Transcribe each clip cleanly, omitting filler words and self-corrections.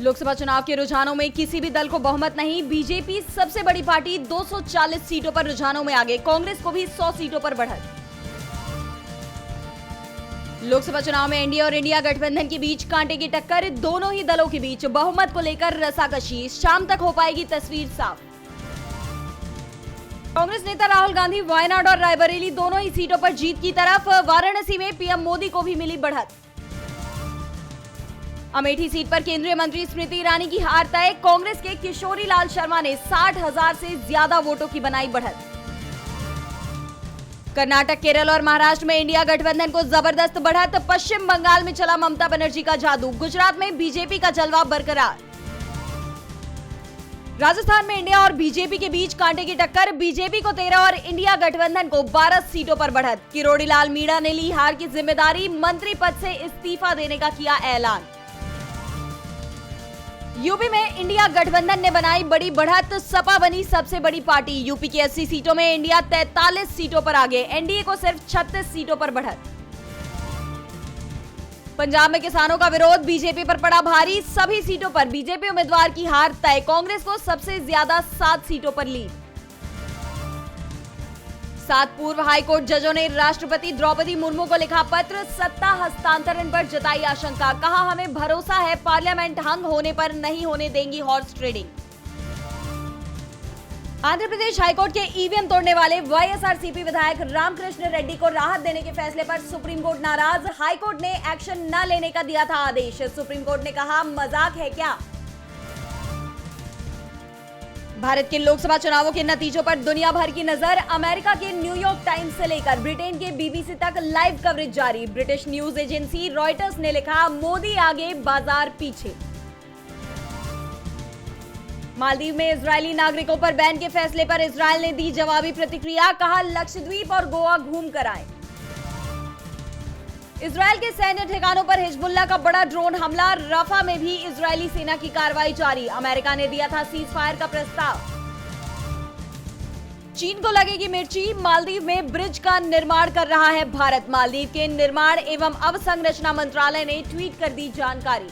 लोकसभा चुनाव के रुझानों में किसी भी दल को बहुमत नहीं। बीजेपी सबसे बड़ी पार्टी 240 सीटों पर रुझानों में आगे, कांग्रेस को भी 100 सीटों पर बढ़त। लोकसभा चुनाव में एनडीए और इंडिया गठबंधन के बीच कांटे की टक्कर, दोनों ही दलों के बीच बहुमत को लेकर रसाकशी, शाम तक हो पाएगी तस्वीर साफ। कांग्रेस नेता राहुल गांधी वायनाड और रायबरेली दोनों ही सीटों पर जीत की तरफ, वाराणसी में पीएम मोदी को भी मिली बढ़त। अमेठी सीट पर केंद्रीय मंत्री स्मृति ईरानी की हार तय, कांग्रेस के किशोरी लाल शर्मा ने 60,000 से ज्यादा वोटों की बनाई बढ़त। कर्नाटक, केरल और महाराष्ट्र में इंडिया गठबंधन को जबरदस्त बढ़त, पश्चिम बंगाल में चला ममता बनर्जी का जादू, गुजरात में बीजेपी का जलवा बरकरार। राजस्थान में इंडिया और बीजेपी के बीच कांटे की टक्कर, बीजेपी को 13 और इंडिया गठबंधन को 12 सीटों पर बढ़त। किरोड़ी लाल मीणा ने ली हार की जिम्मेदारी, मंत्री पद से इस्तीफा देने का किया ऐलान। यूपी में इंडिया गठबंधन ने बनाई बड़ी बढ़त, सपा बनी सबसे बड़ी पार्टी। यूपी की 80 सीटों में इंडिया 43 सीटों पर आगे, एनडीए को सिर्फ 36 सीटों पर बढ़त। पंजाब में किसानों का विरोध बीजेपी पर पड़ा भारी, सभी सीटों पर बीजेपी उम्मीदवार की हार तय, कांग्रेस को सबसे ज्यादा 7 सीटों पर लीड। 7 पूर्व हाईकोर्ट जजों ने राष्ट्रपति द्रौपदी मुर्मू को लिखा पत्र, सत्ता हस्तांतरण पर जताई आशंका, कहा हमें भरोसा है पार्लियामेंट हंग होने पर नहीं होने देंगी horse trading. Andhra Pradesh high court के ईवीएम तोड़ने वाले वाईएसआरसीपी विधायक रामकृष्ण रेड्डी को राहत देने के फैसले पर सुप्रीम कोर्ट नाराज, हाईकोर्ट ने एक्शन न लेने का दिया था आदेश। सुप्रीम कोर्ट ने कहा मजाक है क्या। भारत के लोकसभा चुनावों के नतीजों पर दुनिया भर की नजर, अमेरिका के न्यूयॉर्क टाइम्स से लेकर ब्रिटेन के बीबीसी तक लाइव कवरेज जारी। ब्रिटिश न्यूज एजेंसी रॉयटर्स ने लिखा मोदी आगे बाजार पीछे। मालदीव में इजरायली नागरिकों पर बैन के फैसले पर इजरायल ने दी जवाबी प्रतिक्रिया, कहा लक्षद्वीप और गोवा घूम कर आए। इजरायल के सैन्य ठिकानों पर हिजबुल्लाह का बड़ा ड्रोन हमला, रफा में भी इजरायली सेना की कार्रवाई जारी। अमेरिका ने दिया था सीज फायर का प्रस्ताव। चीन को लगेगी मिर्ची, मालदीव में ब्रिज का निर्माण कर रहा है भारत। मालदीव के निर्माण एवं अवसंरचना मंत्रालय ने ट्वीट कर दी जानकारी।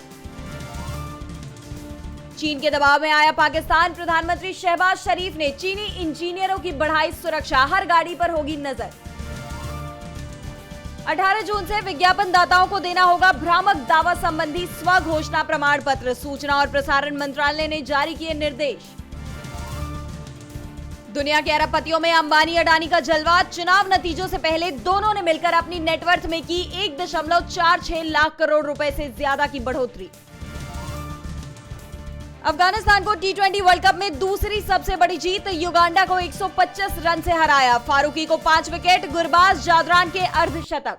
चीन के दबाव में आया पाकिस्तान, प्रधानमंत्री शहबाज शरीफ ने चीनी इंजीनियरों की बढ़ाई सुरक्षा, हर गाड़ी पर होगी नजर। 18 जून से विज्ञापन दाताओं को देना होगा भ्रामक दावा संबंधी स्वघोषणा प्रमाण पत्र, सूचना और प्रसारण मंत्रालय ने जारी किए निर्देश। दुनिया के अरबपतियों में अंबानी अडानी का जलवा, चुनाव नतीजों से पहले दोनों ने मिलकर अपनी नेटवर्थ में की 1.46 लाख करोड़ रुपए से ज्यादा की बढ़ोतरी। अफगानिस्तान को टी20 वर्ल्ड कप में दूसरी सबसे बड़ी जीत, युगांडा को 125 रन से हराया। फारूकी को 5 विकेट, गुरबाज जादरान के अर्धशतक।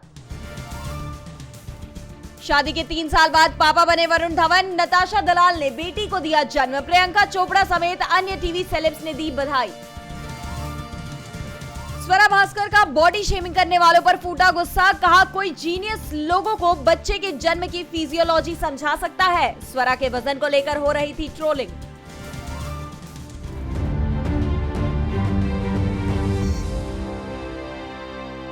शादी के 3 साल बाद पापा बने वरुण धवन, नताशा दलाल ने बेटी को दिया जन्म। प्रियंका चोपड़ा समेत अन्य टीवी सेलेब्स ने दी बधाई। स्वरा भास्कर का बॉडी शेमिंग करने वालों पर फूटा गुस्सा, कहा कोई जीनियस लोगों को बच्चे के जन्म की फिजियोलॉजी समझा सकता है। स्वरा के वजन को लेकर हो रही थी ट्रोलिंग।